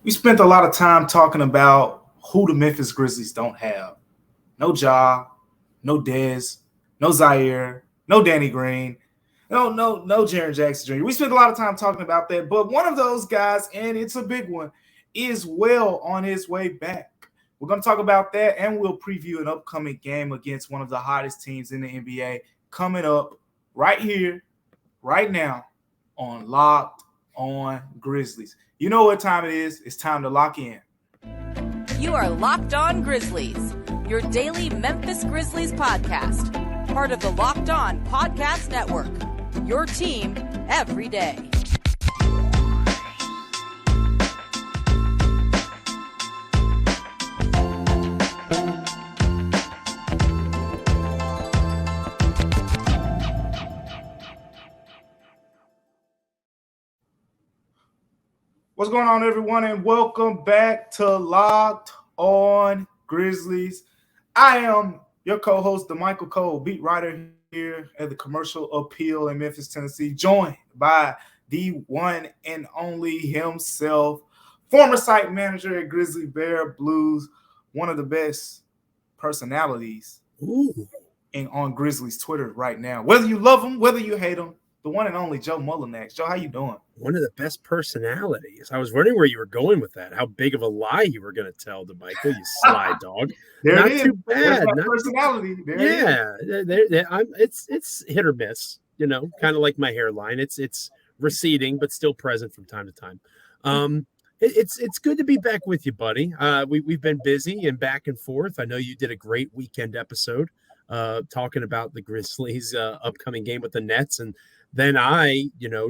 We spent a lot of time talking about who the Memphis Grizzlies don't have. No Ja, no Dez, no Zaire, no Danny Green, no Jaren Jackson Jr. We spent a lot of time talking about that, but one of those guys, and it's a big one, is well on his way back. We're going to talk about that, and we'll preview an upcoming game against one of the hottest teams in the NBA coming up right here, right now on Locked on Grizzlies. You know what time it is. It's time to lock in. You are Locked on Grizzlies, your daily Memphis Grizzlies podcast, part of the Locked on Podcast Network, your team every day. What's going on, everyone, and welcome back to Locked on Grizzlies. I am your co-host, Damichael, beat writer here at the Commercial Appeal in Memphis, Tennessee, joined by the one and only himself, former site manager at Grizzly Bear Blues, one of the best personalities on Grizzlies Twitter right now. Whether you love him, whether you hate him, the one and only Joe Mullinax. Joe, how you doing? One of the best personalities. I was wondering where you were going with that. How big of a lie you were going to tell, Damichael, you sly dog. Not too bad. Not personality. It's hit or miss. You know, kind of like my hairline. It's receding, but still present from time to time. It's good to be back with you, buddy. We've been busy and back and forth. I know you did a great weekend episode talking about the Grizzlies' upcoming game with the Nets, and then I,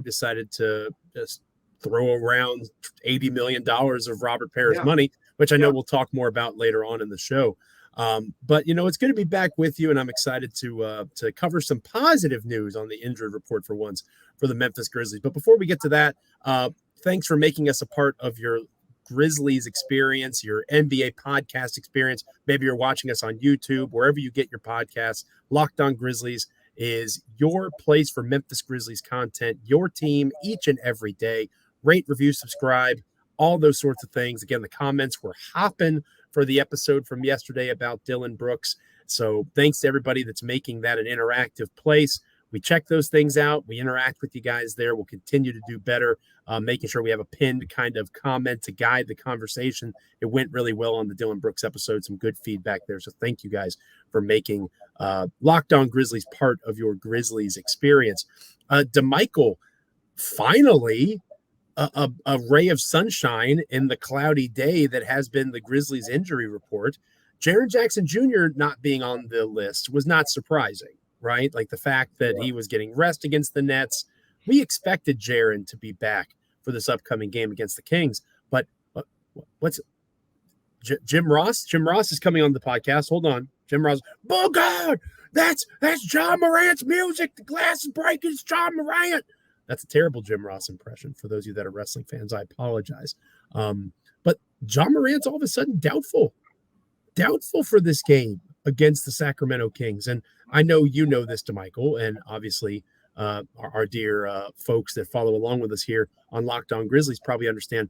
decided to just throw around $80 million of Robert Parrish money, which I know we'll talk more about later on in the show. But it's good to be back with you, and I'm excited to cover some positive news on the injury report for once for the Memphis Grizzlies. But before we get to that, thanks for making us a part of your Grizzlies experience, your NBA podcast experience. Maybe you're watching us on YouTube, wherever you get your podcasts. Locked on Grizzlies is your place for Memphis Grizzlies content, your team each and every day. Rate, review, subscribe, all those sorts of things. Again, the comments were hopping for the episode from yesterday about Dillon Brooks. So thanks to everybody that's making that an interactive place. We check those things out. We interact with you guys there. We'll continue to do better, making sure we have a pinned kind of comment to guide the conversation. It went really well on the Dillon Brooks episode. Some good feedback there. So thank you guys for making Locked on Grizzlies part of your Grizzlies experience. Damichael, finally, a ray of sunshine in the cloudy day that has been the Grizzlies injury report. Jaren Jackson Jr. not being on the list was not surprising. Right? Like the fact that he was getting rest against the Nets. We expected Jaren to be back for this upcoming game against the Kings. But what's Jim Ross? Jim Ross is coming on the podcast. Hold on. Jim Ross. Oh, God, that's Ja Morant's music. The glass is breaking. It's Ja Morant. That's a terrible Jim Ross impression. For those of you that are wrestling fans, I apologize. But Ja Morant's all of a sudden doubtful for this game against the Sacramento Kings. And I know you know this, Damichael, and obviously our dear folks that follow along with us here on Locked on Grizzlies probably understand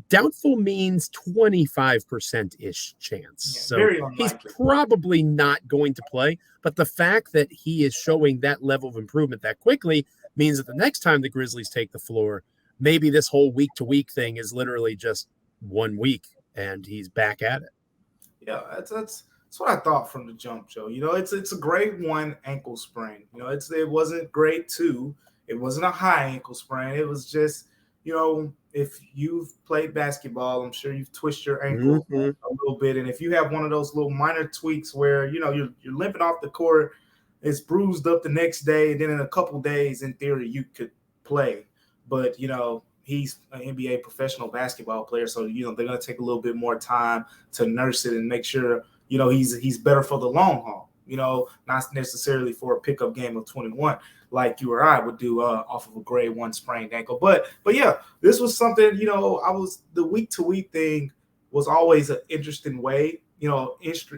doubtful means 25%-ish chance. So he's probably not going to play, but the fact that he is showing that level of improvement that quickly means that the next time the Grizzlies take the floor, maybe this whole week-to-week thing is literally just 1 week, and he's back at it. Yeah, that's what I thought from the jump, Joe. It's a grade 1 ankle sprain. It wasn't grade 2. It wasn't a high ankle sprain. It was just, if you've played basketball, I'm sure you've twisted your ankle a little bit. And if you have one of those little minor tweaks where, you're limping off the court, it's bruised up the next day, and then in a couple days, in theory, you could play. But, he's an NBA professional basketball player, so, they're going to take a little bit more time to nurse it and make sure – he's better for the long haul, not necessarily for a pickup game of 21 like you or I would do off of a grade 1 sprained ankle. But yeah, this was something, the week to week thing was always an interesting way,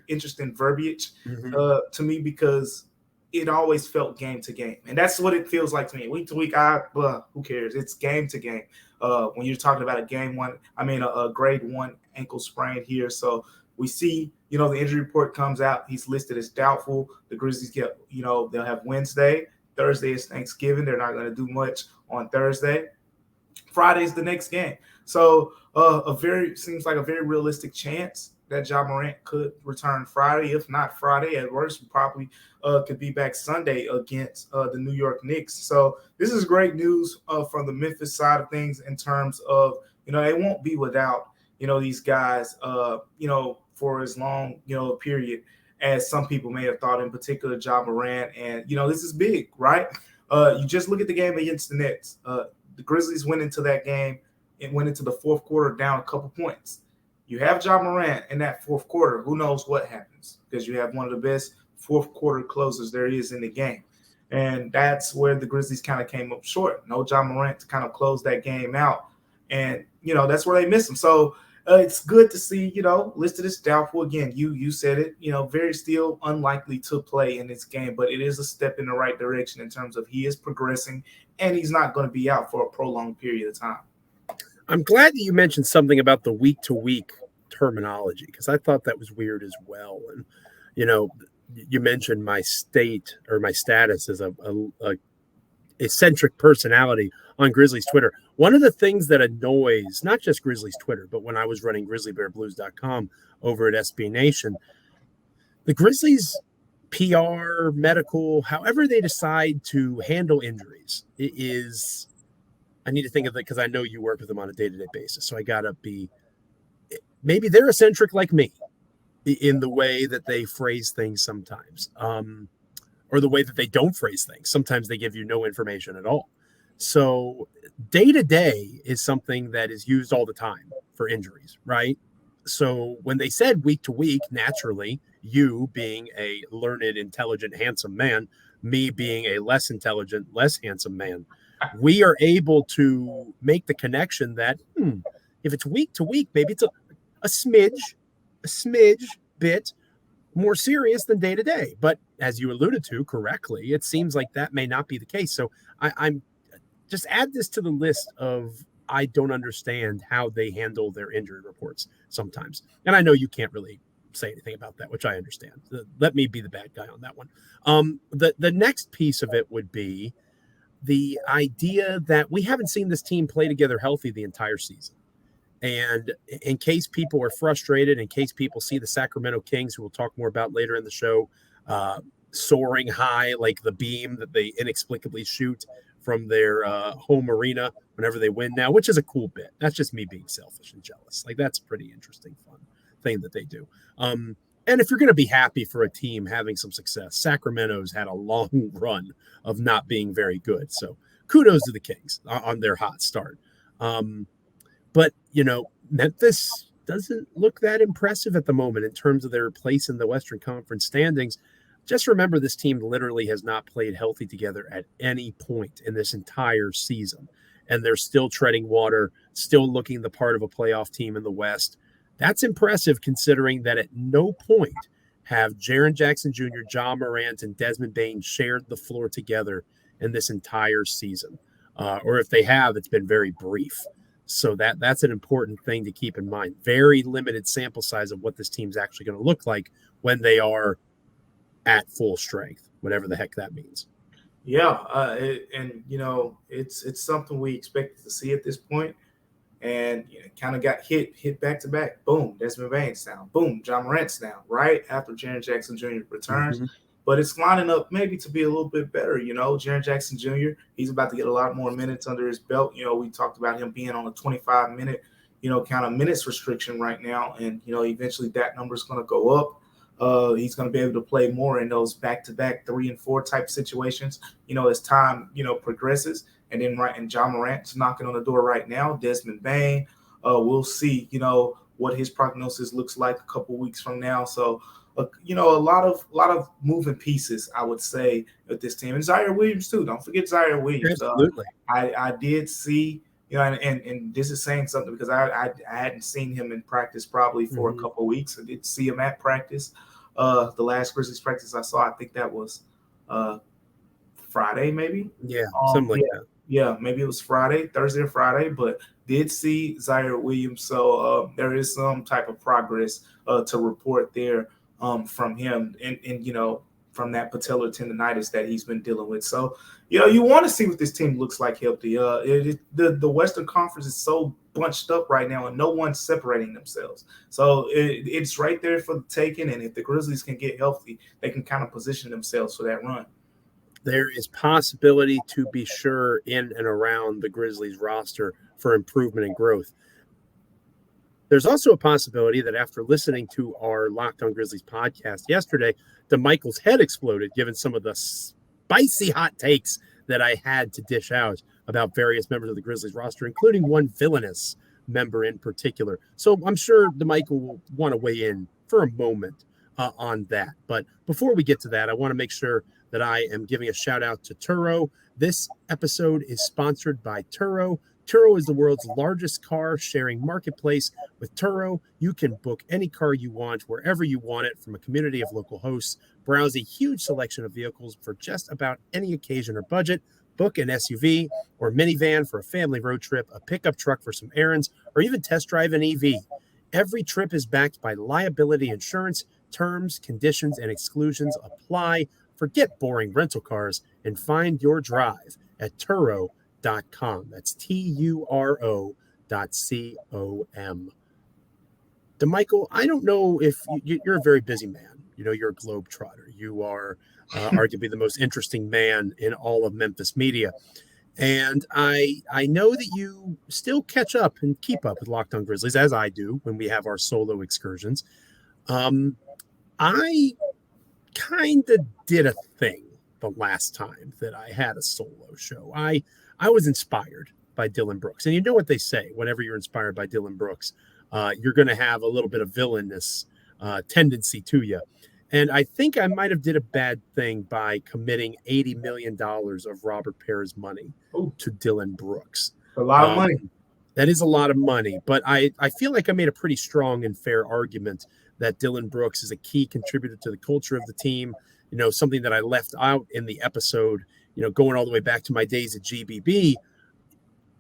interesting verbiage to me, because it always felt game to game. And that's what it feels like to me. Week to week, who cares? It's game to game. when you're talking about a grade 1 ankle sprain here. So we see, the injury report comes out. He's listed as doubtful. The Grizzlies they'll have Wednesday. Thursday is Thanksgiving. They're not going to do much on Thursday. Friday's the next game. So seems like a very realistic chance that Ja Morant could return Friday. If not Friday, at worst, probably could be back Sunday against the New York Knicks. So this is great news from the Memphis side of things in terms of, they won't be without, these guys, for as long, a period as some people may have thought, in particular Ja Morant. And, this is big, right? You just look at the game against the Nets. The Grizzlies went into that game and went into the fourth quarter down a couple points. You have Ja Morant in that fourth quarter. Who knows what happens? Because you have one of the best fourth quarter closers there is in the game. And that's where the Grizzlies kind of came up short. No Ja Morant to kind of close that game out. And, that's where they missed him. So it's good to see, listed as doubtful. Again, you said it, very still unlikely to play in this game. But it is a step in the right direction in terms of he is progressing and he's not going to be out for a prolonged period of time. I'm glad that you mentioned something about the week-to-week terminology, because I thought that was weird as well. And, you mentioned my state or my status as a eccentric personality on Grizzlies Twitter. One of the things that annoys not just Grizzlies Twitter, but when I was running grizzlybearblues.com over at SB Nation, the Grizzlies PR, medical, however they decide to handle injuries, it is... I need to think of it because I know you work with them on a day-to-day basis. So I got to be, maybe they're eccentric like me in the way that they phrase things sometimes, or the way that they don't phrase things. Sometimes they give you no information at all. So day-to-day is something that is used all the time for injuries, right? So when they said week-to-week, naturally, you being a learned, intelligent, handsome man, me being a less intelligent, less handsome man, we are able to make the connection that if it's week to week, maybe it's a smidge bit more serious than day to day. But as you alluded to correctly, it seems like that may not be the case. So I'm just add this to the list of I don't understand how they handle their injury reports sometimes. And I know you can't really say anything about that, which I understand. Let me be the bad guy on that one. The next piece of it would be the idea that we haven't seen this team play together healthy the entire season. And in case people are frustrated, in case people see the Sacramento Kings, who we'll talk more about later in the show, soaring high like the beam that they inexplicably shoot from their home arena whenever they win now, which is a cool bit. That's just me being selfish and jealous. Like, that's a pretty interesting, fun thing that they do. And if you're going to be happy for a team having some success, Sacramento's had a long run of not being very good. So kudos to the Kings on their hot start. But, Memphis doesn't look that impressive at the moment in terms of their place in the Western Conference standings. Just remember, this team literally has not played healthy together at any point in this entire season. And they're still treading water, still looking the part of a playoff team in the West. That's impressive considering that at no point have Jaren Jackson Jr., Ja Morant, and Desmond Bane shared the floor together in this entire season. Or if they have, it's been very brief. So that's an important thing to keep in mind. Very limited sample size of what this team's actually going to look like when they are at full strength, whatever the heck that means. Yeah, it's something we expected to see at this point. And kind of got hit back to back. Boom, Desmond Bane's down. Boom, Ja Morant's down right after Jaren Jackson Jr. returns. Mm-hmm. But it's lining up maybe to be a little bit better. Jaren Jackson Jr., he's about to get a lot more minutes under his belt. We talked about him being on a 25-minute, kind of minutes restriction right now. And, eventually that number is going to go up. He's going to be able to play more in those back-to-back 3 and 4 type situations, as time, progresses. And then and Ja Morant's knocking on the door right now. Desmond Bane, we'll see, what his prognosis looks like a couple weeks from now. So, a lot of moving pieces, I would say, with this team. And Zaire Williams too. Don't forget Zaire Williams. Absolutely. I did see, and this is saying something because I hadn't seen him in practice probably for a couple of weeks. I did see him at practice. The last Grizzlies practice I saw, I think that was Friday, maybe. Yeah, something like that. Yeah, maybe it was Thursday or Friday, but did see Zaire Williams. So there is some type of progress to report there from him, and from that patellar tendonitis that he's been dealing with. So you want to see what this team looks like healthy. The Western Conference is so bunched up right now, and no one's separating themselves. So it's right there for the taking. And if the Grizzlies can get healthy, they can kind of position themselves for that run. There is possibility, to be sure, in and around the Grizzlies roster for improvement and growth. There's also a possibility that after listening to our Locked On Grizzlies podcast yesterday, Damichael's head exploded, given some of the spicy hot takes that I had to dish out about various members of the Grizzlies roster, including one villainous member in particular. So I'm sure Damichael will want to weigh in for a moment on that. But before we get to that, I want to make sure that I am giving a shout out to Turo. This episode is sponsored by Turo. Turo is the world's largest car sharing marketplace. With Turo, you can book any car you want, wherever you want it, from a community of local hosts. Browse a huge selection of vehicles for just about any occasion or budget. Book an SUV or minivan for a family road trip, a pickup truck for some errands, or even test drive an EV. Every trip is backed by liability insurance. Terms, conditions, and exclusions apply. Forget boring rental cars and find your drive at Turo.com. That's Turo.com. Damichael, I don't know if you're a very busy man. You're a globetrotter. You are arguably the most interesting man in all of Memphis media. And I know that you still catch up and keep up with Locked On Grizzlies, as I do when we have our solo excursions. I kind of did a thing the last time that I had a solo show. I was inspired by Dillon Brooks. And you know what they say, whenever you're inspired by Dillon Brooks, you're going to have a little bit of villainous tendency to you. And I think I might have did a bad thing by committing $80 million of Robert Pear's money to Dillon Brooks. A lot of money. That is a lot of money. But I feel like I made a pretty strong and fair argument that Dillon Brooks is a key contributor to the culture of the team. Something that I left out in the episode, going all the way back to my days at GBB.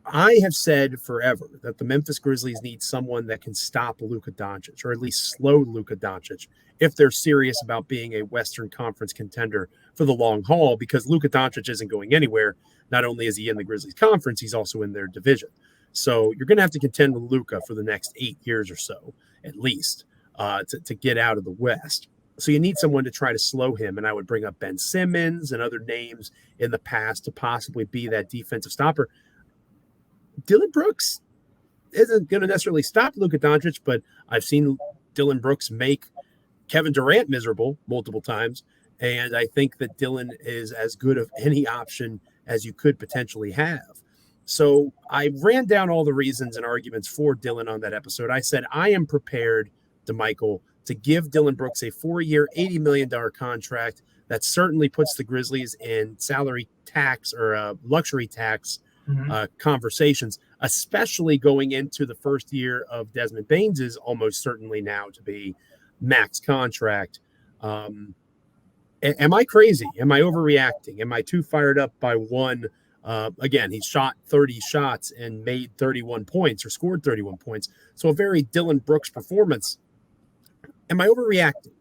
I have said forever that the Memphis Grizzlies need someone that can stop Luka Doncic, or at least slow Luka Doncic, if they're serious about being a Western Conference contender for the long haul, because Luka Doncic isn't going anywhere. Not only is he in the Grizzlies conference, he's also in their division. So you're going to have to contend with Luka for the next 8 years or so, at least. To get out of the West. So you need someone to try to slow him. And I would bring up Ben Simmons and other names in the past to possibly be that defensive stopper. Dillon Brooks isn't going to necessarily stop Luka Doncic, but I've seen Dillon Brooks make Kevin Durant miserable multiple times. And I think that Dillon is as good of any option as you could potentially have. So I ran down all the reasons and arguments for Dillon on that episode. I said, I am prepared, Damichael, to give Dillon Brooks a 4-year, $80 million contract that certainly puts the Grizzlies in salary tax or luxury tax conversations, especially going into the first year of Desmond Bane's is almost certainly now to be max contract. Am I crazy? Am I overreacting? Am I too fired up by one? Again, he shot 30 shots and made 31 points or scored 31 points. So a very Dillon Brooks performance. Am I overreacting?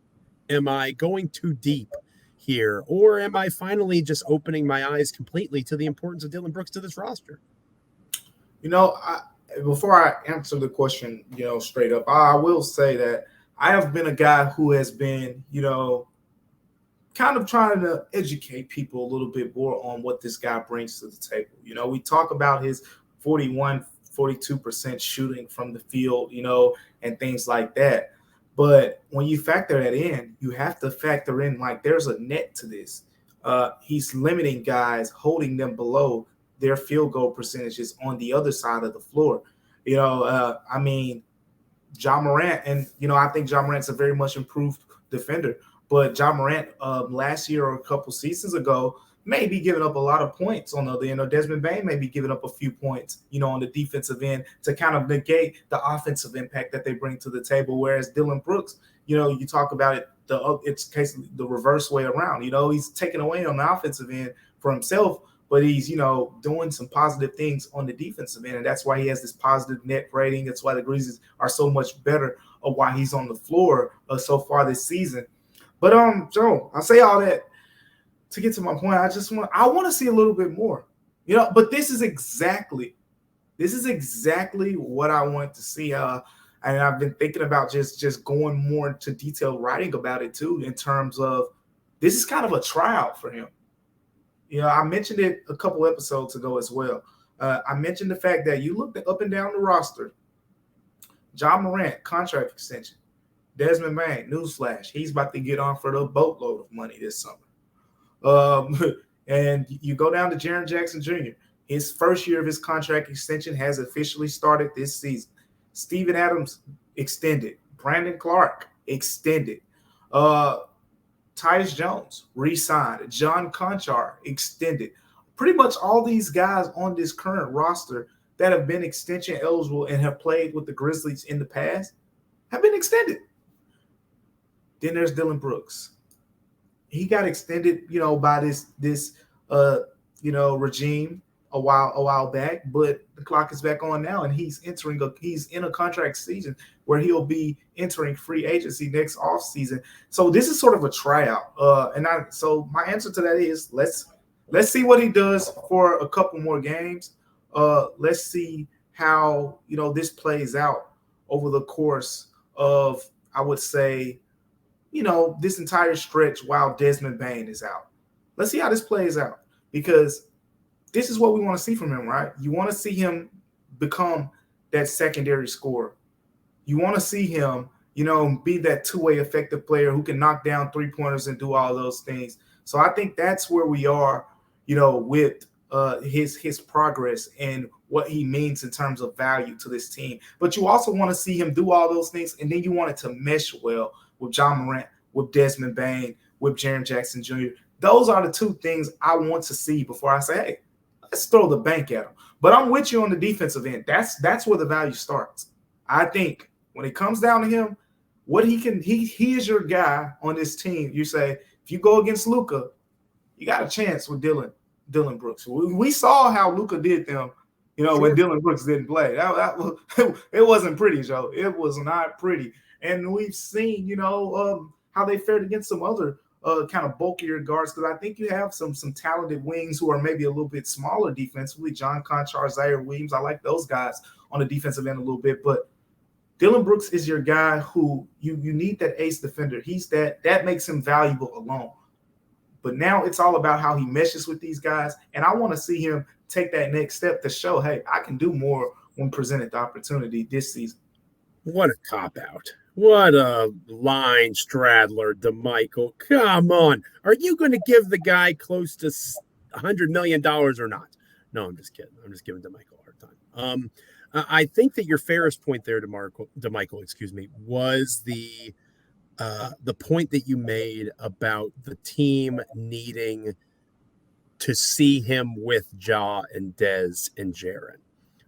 Am I going too deep here? Or am I finally just opening my eyes completely to the importance of Dillon Brooks to this roster? Before I answer the question, straight up, I will say that I have been a guy who has been, kind of trying to educate people a little bit more on what this guy brings to the table. We talk about his 42% shooting from the field, and things like that. But when you factor that in, you have to factor in, like, there's a net to this. He's limiting guys, holding them below their field goal percentages on the other side of the floor. Ja Morant, and, I think Ja Morant's a very much improved defender. But Ja Morant last year or a couple seasons ago may be giving up a lot of points on the other end. Or Desmond Bane may be giving up a few points, on the defensive end to kind of negate the offensive impact that they bring to the table. Whereas Dillon Brooks, you talk about it, it's the reverse way around. He's taken away on the offensive end for himself, but he's, doing some positive things on the defensive end. And that's why he has this positive net rating. That's why the Grizzlies are so much better of why he's on the floor so far this season. But, Joe, I say all that to get to my point. I want to see a little bit more, but this is exactly what I want to see. And I've been thinking about just going more into detailed writing about it too, in terms of this is kind of a tryout for him. I mentioned it a couple episodes ago as well. I mentioned the fact that you look up and down the roster. Ja Morant, contract extension. Desmond Bane, newsflash, he's about to get on for the boatload of money this summer. And you go down to Jaren Jackson Jr. His first year of his contract extension has officially started this season. Steven Adams extended. Brandon Clark extended. Tyus Jones re-signed. John Conchar extended. Pretty much all these guys on this current roster that have been extension eligible and have played with the Grizzlies in the past have been extended. Then there's Dillon Brooks. He got extended, by this regime a while back, but the clock is back on now, and he's in a contract season where he'll be entering free agency next offseason. So this is sort of a tryout. So my answer to that is let's see what he does for a couple more games. Let's see how this plays out over the course of, I would say, this entire stretch while Desmond Bane is out. Let's see how this plays out, because this is what we want to see from him, right? You want to see him become that secondary scorer. You want to see him, be that two-way effective player who can knock down three-pointers and do all those things. So I think that's where we are, with his progress and what he means in terms of value to this team. But you also want to see him do all those things, and then you want it to mesh well with Ja Morant, with Desmond Bane, with Jaren Jackson Jr. Those are the two things I want to see before I say, hey, let's throw the bank at him. But I'm with you on the defensive end. That's where the value starts. I think when it comes down to him, what he is your guy on this team. You say, if you go against Luka, you got a chance with Dillon Brooks. We saw how Luka did them, when Dillon Brooks didn't play. It wasn't pretty, Joe. It was not pretty. And we've seen, how they fared against some other kind of bulkier guards, because I think you have some talented wings who are maybe a little bit smaller defensively. John Conchar, Zaire Williams, I like those guys on the defensive end a little bit. But Dillon Brooks is your guy who you need that ace defender. He's that makes him valuable alone. But now it's all about how he meshes with these guys, and I want to see him take that next step to show, hey, I can do more when presented the opportunity this season. What a cop-out. What a line straddler, Damichael. Come on. Are you going to give the guy close to $100 million or not? No, I'm just kidding. I'm just giving Damichael a hard time. I think that your fairest point there, Damichael, was the point that you made about the team needing to see him with Ja and Dez and Jaren,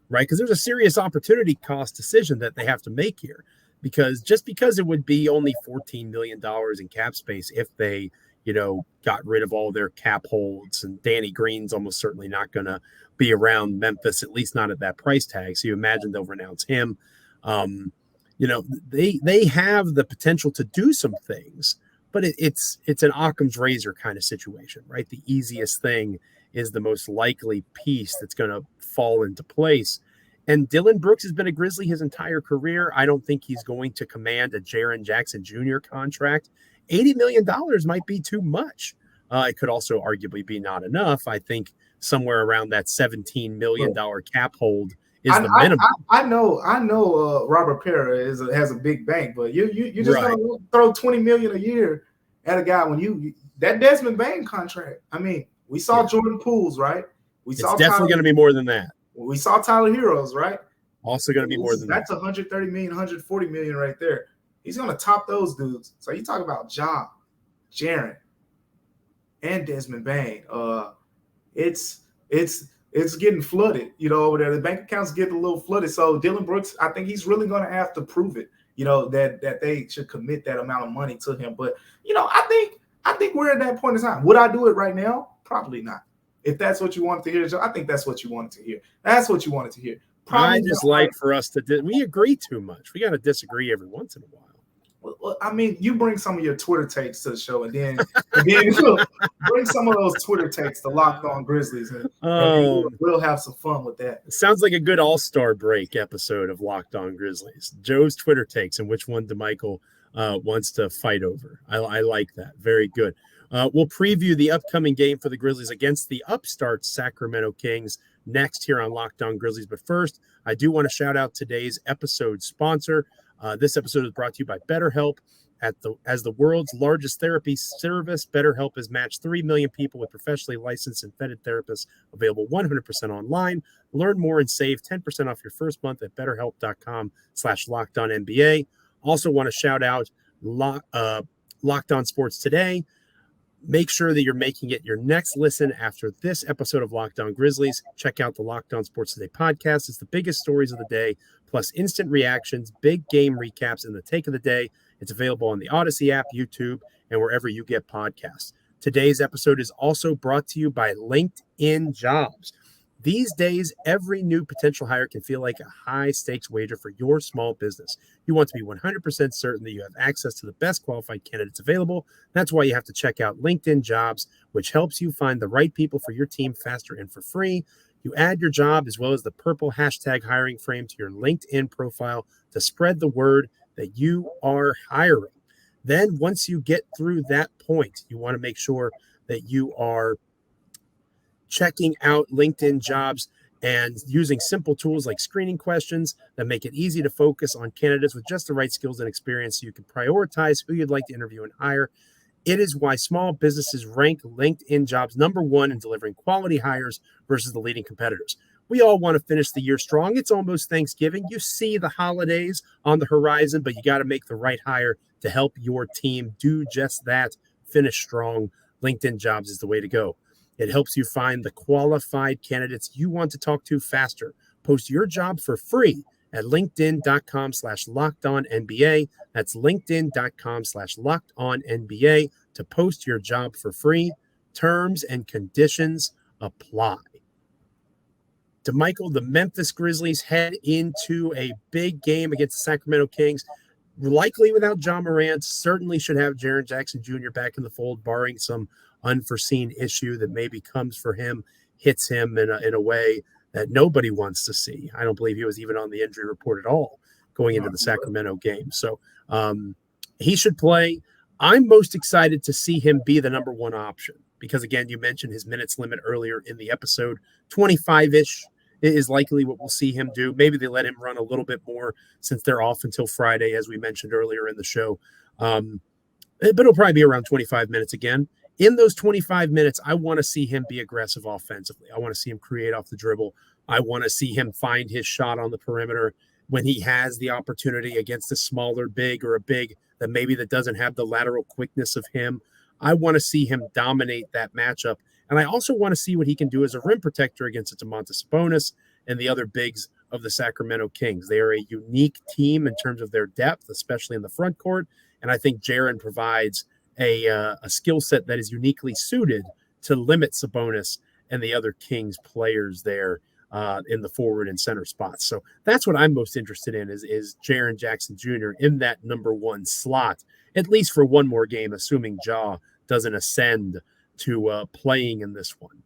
right? Because there's a serious opportunity cost decision that they have to make here. Because it would be only $14 million in cap space if they, got rid of all their cap holds, and Danny Green's almost certainly not going to be around Memphis, at least not at that price tag. So you imagine they'll renounce him. They have the potential to do some things, but it's an Occam's razor kind of situation, right? The easiest thing is the most likely piece that's going to fall into place. And Dillon Brooks has been a Grizzly his entire career. I don't think he's going to command a Jaren Jackson Jr. contract. $80 million might be too much. It could also arguably be not enough. I think somewhere around that $17 million cap hold is the minimum. I know. Robert Pera has a big bank, but you just right. Gonna throw $20 million a year at a guy when that Desmond Bane contract. I mean, we saw Jordan Poole's, right? It's definitely going to be more than that. We saw Tyler Heroes, right? Also going to be more than that's that. That's $130 million, $140 million right there. He's going to top those dudes. So you talk about Ja, Jaren, and Desmond Bane. It's getting flooded, over there. The bank accounts getting a little flooded. So Dillon Brooks, I think he's really going to have to prove it, that they should commit that amount of money to him. But I think we're at that point in time. Would I do it right now? Probably not. If that's what you wanted to hear, Joe, I think that's what you wanted to hear. That's what you wanted to hear. I just like for us to we agree too much. We got to disagree every once in a while. Well, I mean, you bring some of your Twitter takes to the show, and then bring some of those Twitter takes to Locked On Grizzlies, and we'll have some fun with that. It sounds like a good all-star break episode of Locked On Grizzlies. Joe's Twitter takes and which one Damichael wants to fight over. I like that. Very good. We'll preview the upcoming game for the Grizzlies against the upstart Sacramento Kings next here on Locked On Grizzlies. But first, I do want to shout out today's episode sponsor. This episode is brought to you by BetterHelp. As the world's largest therapy service, BetterHelp has matched 3 million people with professionally licensed and vetted therapists, available 100% online. Learn more and save 10% off your first month at betterhelp.com/LockedOnNBA. Also want to shout out Locked On Sports Today. Make sure that you're making it your next listen after this episode of Locked On Grizzlies. Check out the Locked On Sports Today podcast. It's the biggest stories of the day, plus instant reactions, big game recaps, and the take of the day. It's available on the Odyssey app, YouTube, and wherever you get podcasts. Today's episode is also brought to you by LinkedIn Jobs. These days, every new potential hire can feel like a high-stakes wager for your small business. You want to be 100% certain that you have access to the best qualified candidates available. That's why you have to check out LinkedIn Jobs, which helps you find the right people for your team faster and for free. You add your job as well as the purple hashtag hiring frame to your LinkedIn profile to spread the word that you are hiring. Then once you get through that point, you want to make sure that you are checking out LinkedIn Jobs and using simple tools like screening questions that make it easy to focus on candidates with just the right skills and experience so you can prioritize who you'd like to interview and hire. It is why small businesses rank LinkedIn Jobs #1 in delivering quality hires versus the leading competitors. We all want to finish the year strong. It's almost Thanksgiving. You see the holidays on the horizon, but you got to make the right hire to help your team do just that. Finish strong. LinkedIn Jobs is the way to go. It helps you find the qualified candidates you want to talk to faster. Post your job for free at linkedin.com/LockedOnNBA. That's linkedin.com/LockedOnNBA to post your job for free. Terms and conditions apply. Damichael, the Memphis Grizzlies head into a big game against the Sacramento Kings, likely without Ja Morant. Certainly should have Jaren Jackson Jr. back in the fold, barring some unforeseen issue that maybe comes for him, hits him in a way that nobody wants to see. I don't believe he was even on the injury report at all going into the Sacramento game. So he should play. I'm most excited to see him be the #1 option because, again, you mentioned his minutes limit earlier in the episode. 25-ish is likely what we'll see him do. Maybe they let him run a little bit more since they're off until Friday, as we mentioned earlier in the show. But it'll probably be around 25 minutes again. In those 25 minutes, I want to see him be aggressive offensively. I want to see him create off the dribble. I want to see him find his shot on the perimeter when he has the opportunity against a smaller big or a big that doesn't have the lateral quickness of him. I want to see him dominate that matchup. And I also want to see what he can do as a rim protector against Domantas Sabonis and the other bigs of the Sacramento Kings. They are a unique team in terms of their depth, especially in the front court. And I think Jaren provides a skill set that is uniquely suited to limit Sabonis and the other Kings players there in the forward and center spots. So that's what I'm most interested in is Jaren Jackson Jr. in that #1 slot, at least for one more game, assuming Ja doesn't ascend to playing in this one.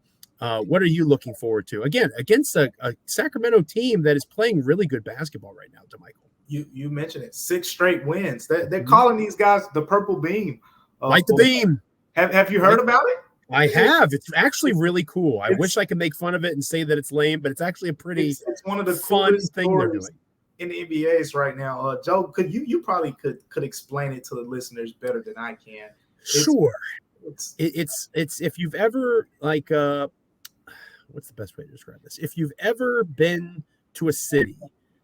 What are you looking forward to? Again, against a Sacramento team that is playing really good basketball right now, Damichael. You mentioned it. 6 straight wins. They're calling these guys the Purple Beam. Like the beam. Have you heard about it? I have. It's actually really cool. I wish I could make fun of it and say that it's lame, but it's actually a pretty it's one of the fun thing they're doing in the NBA's right now. Joe, could you probably could explain it to the listeners better than I can? Sure. It's if you've ever what's the best way to describe this? If you've ever been to a city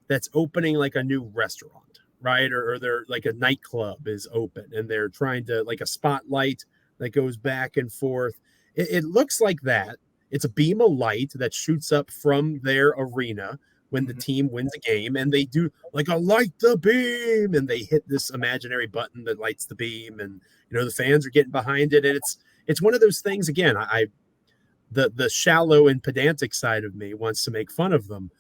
that's opening like a new restaurant, right? Or they're like a nightclub is open and they're trying to like a spotlight that goes back and forth. It looks like that. It's a beam of light that shoots up from their arena when the team wins a game, and they do like a light the beam, and they hit this imaginary button that lights the beam, and the fans are getting behind it. And it's one of those things. Again, the shallow and pedantic side of me wants to make fun of them,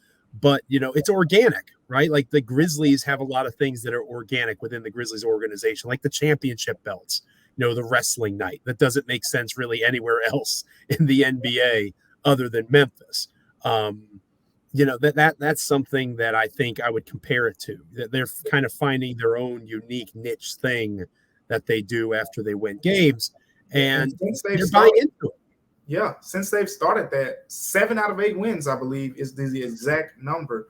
but it's organic, right? Like the Grizzlies have a lot of things that are organic within the Grizzlies organization, like the championship belts, the wrestling night that doesn't make sense really anywhere else in the NBA other than Memphis. That's something that I think I would compare it to, that they're kind of finding their own unique niche thing that they do after they win games, and they're buying into it. Yeah, since they've started that, 7 out of 8 wins, I believe, is the exact number.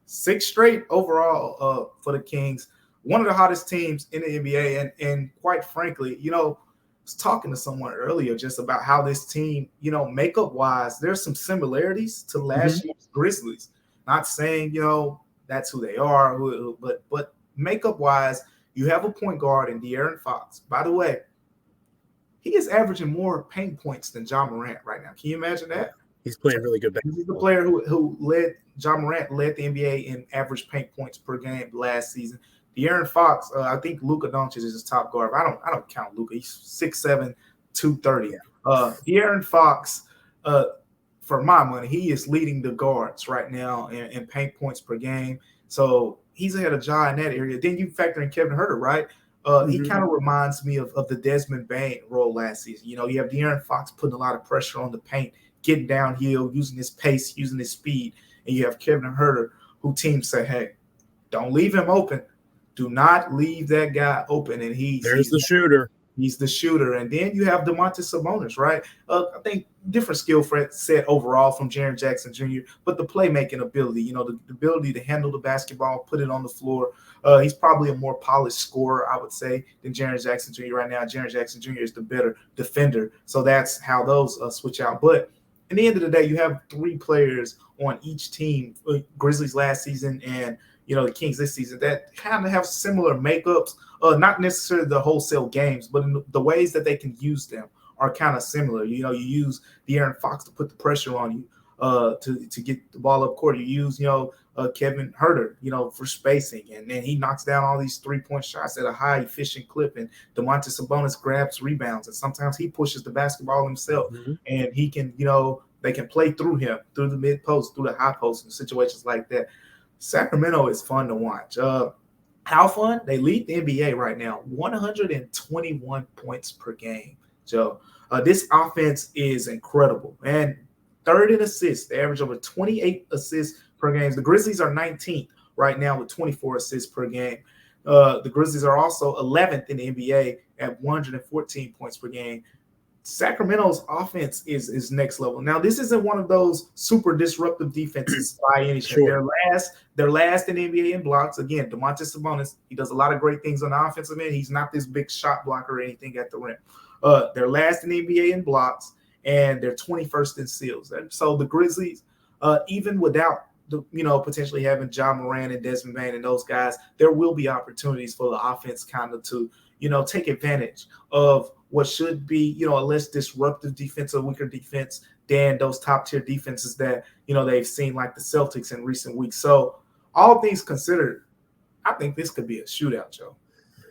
Six straight overall for the Kings. One of the hottest teams in the NBA, and quite frankly, I was talking to someone earlier just about how this team, makeup-wise, there's some similarities to last year's Grizzlies. Not saying, that's who they are, but makeup-wise, you have a point guard in De'Aaron Fox. By the way, he is averaging more paint points than Ja Morant right now. Can you imagine that? He's playing really good basketball. He's the player who led Ja Morant led the NBA in average paint points per game last season. De'Aaron Fox, I think Luka Doncic is his top guard. I don't count Luka. He's 6'7", 230. De'Aaron Fox, for my money, he is leading the guards right now in paint points per game. So he's ahead of Ja in that area. Then you factor in Kevin Huerter, right? He kind of reminds me of the Desmond Bane role last season. You have De'Aaron Fox putting a lot of pressure on the paint, getting downhill, using his pace, using his speed. And you have Kevin Huerter, who teams say, hey, don't leave him open. Do not leave that guy open. And there's the shooter. He's the shooter. And then you have Domantas Sabonis, right? I think different skill set overall from Jaren Jackson Jr., but the playmaking ability, the ability to handle the basketball, put it on the floor. He's probably a more polished scorer, I would say, than Jaren Jackson Jr. right now. Jaren Jackson Jr. is the better defender. So that's how those switch out. But at the end of the day, you have 3 players on each team, Grizzlies last season and, the Kings this season, that kind of have similar makeups. Not necessarily the wholesale games, but in the ways that they can use them are kind of similar. You use De'Aaron Fox to put the pressure on you to get the ball up court. You use, Kevin Huerter, for spacing. And then he knocks down all these 3-point shots at a high efficient clip. And Domantas Sabonis grabs rebounds. And sometimes he pushes the basketball himself. And he can, they can play through him, through the mid post, through the high post, in situations like that. Sacramento is fun to watch. How fun? They lead the NBA right now, 121 points per game, Joe. This offense is incredible. And third in assists. They average over 28 assists per game. The Grizzlies are 19th right now with 24 assists per game. The Grizzlies are also 11th in the NBA at 114 points per game. Sacramento's offense is next level. Now, this isn't one of those super disruptive defenses by any chance. Sure. They're last in the NBA in blocks. Again, Domantas Sabonis, he does a lot of great things on the offensive end. He's not this big shot blocker or anything at the rim. They're last in the NBA in blocks, and they're 21st in steals. So the Grizzlies, even without potentially having Ja Morant and Desmond Bane and those guys, there will be opportunities for the offense kind of to, take advantage of what should be, a less disruptive defense, a weaker defense than those top-tier defenses that, they've seen like the Celtics in recent weeks. So all things considered, I think this could be a shootout, Joe.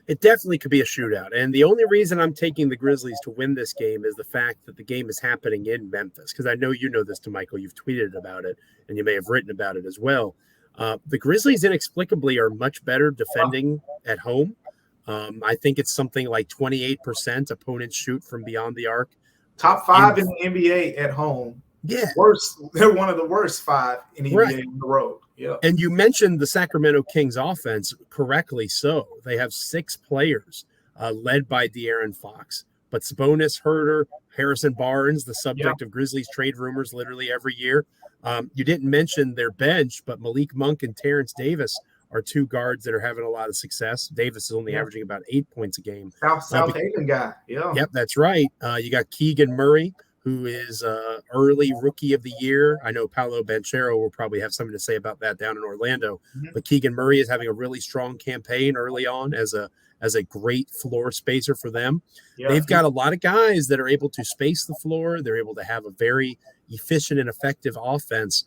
It definitely could be a shootout. And the only reason I'm taking the Grizzlies to win this game is the fact that the game is happening in Memphis. Because I know you know this, Damichael. You've tweeted about it, and you may have written about it as well. The Grizzlies inexplicably are much better defending at home. I think it's something like 28% opponents shoot from beyond the arc. Top 5 in the NBA at home. Yeah. Worst. They're one of the worst 5 in the NBA on the road. Yeah. And you mentioned the Sacramento Kings offense correctly so. They have 6 players led by De'Aaron Fox. But Sabonis, Huerter, Harrison Barnes, the subject of Grizzlies trade rumors literally every year. You didn't mention their bench, but Malik Monk and Terrence Davis are 2 guards that are having a lot of success. Davis is only averaging about 8 points a game. South Haven guy. Yeah. Yep, that's right. You got Keegan Murray, who is early rookie of the year. I know Paolo Banchero will probably have something to say about that down in Orlando. But Keegan Murray is having a really strong campaign early on as a great floor spacer for them. Yeah. They've got a lot of guys that are able to space the floor. They're able to have a very efficient and effective offense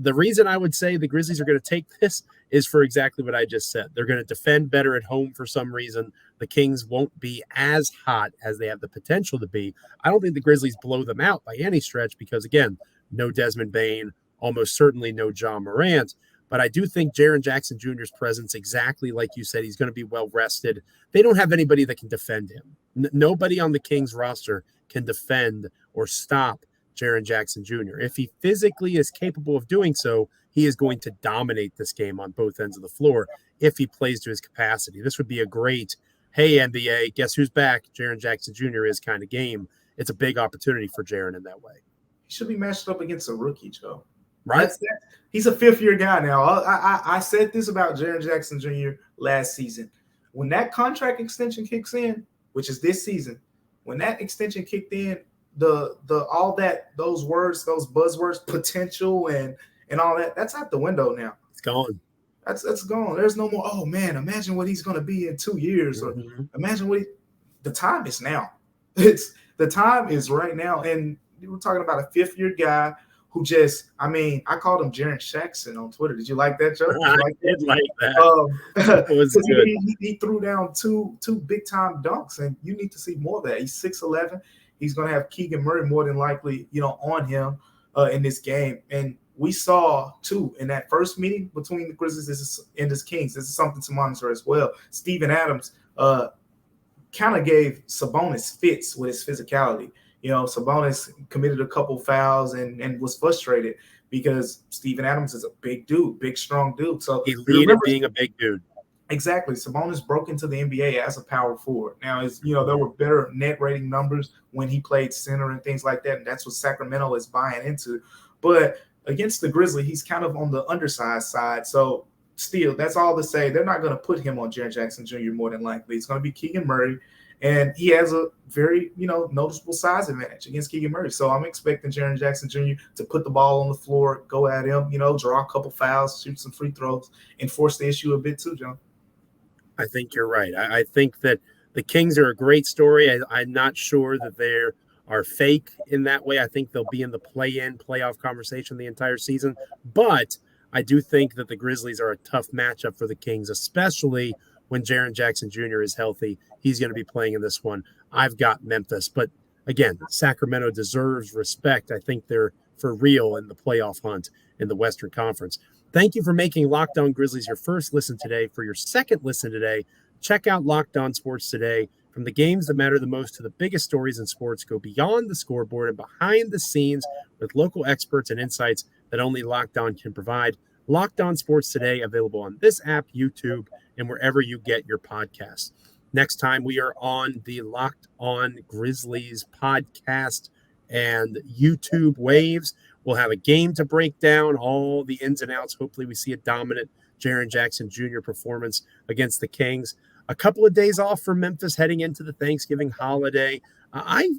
the reason I would say the Grizzlies are going to take this is for exactly what I just said. They're going to defend better at home for some reason. The Kings won't be as hot as they have the potential to be. I don't think the Grizzlies blow them out by any stretch because, again, no Desmond Bane, almost certainly no Ja Morant. But I do think Jaren Jackson Jr.'s presence, exactly like you said, he's going to be well rested. They don't have anybody that can defend him. Nobody on the Kings roster can defend or stop Jaren Jackson Jr. If he physically is capable of doing so, he is going to dominate this game on both ends of the floor if he plays to his capacity. This would be a great, hey, NBA, guess who's back? Jaren Jackson Jr. is kind of game. It's a big opportunity for Jaren in that way. He should be matched up against a rookie, Joe. Right? He's a fifth-year guy now. I said this about Jaren Jackson Jr. last season. When that contract extension kicks in, which is this season, when that extension kicked in, the all that those buzzwords, potential and all that, that's out the window now. It's gone. That's gone. There's no more. Oh man, imagine what he's going to be in 2 years, or imagine what the time is now. The time is right now, and we're talking about a fifth-year guy who just, I called him Jaren Jackson on Twitter. Did you like that, Joe? I did like that. It was good. He threw down two big-time dunks, and you need to see more of that. He's 6'11". He's going to have Keegan Murray more than likely, on him in this game. And we saw, too, in that first meeting between the Grizzlies and the Kings, this is something to monitor as well. Steven Adams kind of gave Sabonis fits with his physicality. Sabonis committed a couple fouls and was frustrated because Steven Adams is a big dude, big, strong dude. So he leaded being a big dude. Exactly. Sabonis broke into the NBA as a power forward. Now, there were better net rating numbers when he played center and things like that, and that's what Sacramento is buying into. But against the Grizzlies, he's kind of on the undersized side. So still, that's all to say. They're not going to put him on Jaren Jackson Jr. more than likely. It's going to be Keegan Murray. And he has a very, noticeable size advantage against Keegan Murray. So I'm expecting Jaren Jackson Jr. to put the ball on the floor, go at him, draw a couple fouls, shoot some free throws, and force the issue a bit too, John. I think you're right. I think that the Kings are a great story. I'm not sure that they are fake in that way. I think they'll be in the playoff conversation the entire season. But I do think that the Grizzlies are a tough matchup for the Kings, especially when Jaren Jackson Jr. is healthy. He's going to be playing in this one. I've got Memphis. But, again, Sacramento deserves respect. I think they're for real in the playoff hunt in the Western Conference. Thank you for making Locked On Grizzlies your first listen today. For your second listen today, check out Locked On Sports Today. From the games that matter the most to the biggest stories in sports, go beyond the scoreboard and behind the scenes with local experts and insights that only Locked On can provide. Locked On Sports Today, available on this app, YouTube, and wherever you get your podcasts. Next time, we are on the Locked On Grizzlies podcast and YouTube waves. We'll have a game to break down, all the ins and outs. Hopefully we see a dominant Jaren Jackson Jr. performance against the Kings. A couple of days off for Memphis heading into the Thanksgiving holiday. I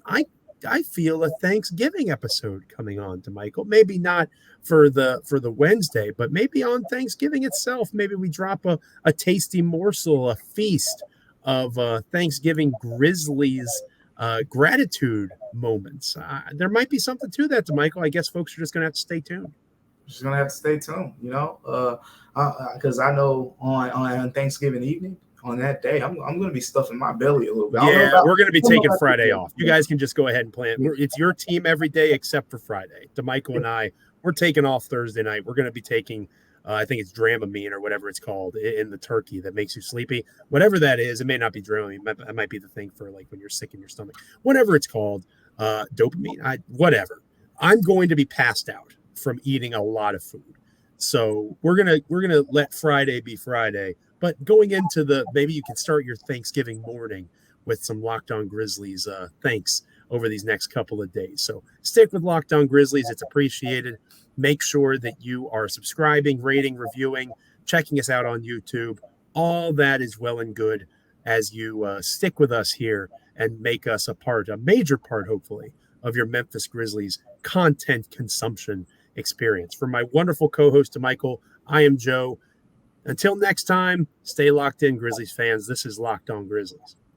feel a Thanksgiving episode coming on, Damichael. Maybe not for the Wednesday, but maybe on Thanksgiving itself. Maybe we drop a tasty morsel, a feast of Thanksgiving Grizzlies gratitude moments. There might be something to that, Damichael. I guess folks are just going to have to stay tuned. Just going to have to stay tuned, because I know on Thanksgiving evening, on that day, I'm going to be stuffing my belly a little bit. Yeah, we're going to be taking Friday off. You guys can just go ahead and plan. It's your team every day except for Friday. Damichael and I, we're taking off Thursday night. We're going to be taking, I think it's Dramamine or whatever it's called in the turkey that makes you sleepy. Whatever that is, it may not be Dramamine. That might be the thing for like when you're sick in your stomach. Whatever it's called, dopamine, whatever. I'm going to be passed out from eating a lot of food. So we're gonna let Friday be Friday. But going into maybe you can start your Thanksgiving morning with some Locked On Grizzlies thanks over these next couple of days. So stick with Locked On Grizzlies. It's appreciated. Make sure that you are subscribing, rating, reviewing, checking us out on YouTube. All that is well and good as you stick with us here and make us a major part, hopefully, of your Memphis Grizzlies content consumption experience. For my wonderful co-host, Damichael, I am Joe. Until next time, stay locked in, Grizzlies fans. This is Locked On Grizzlies.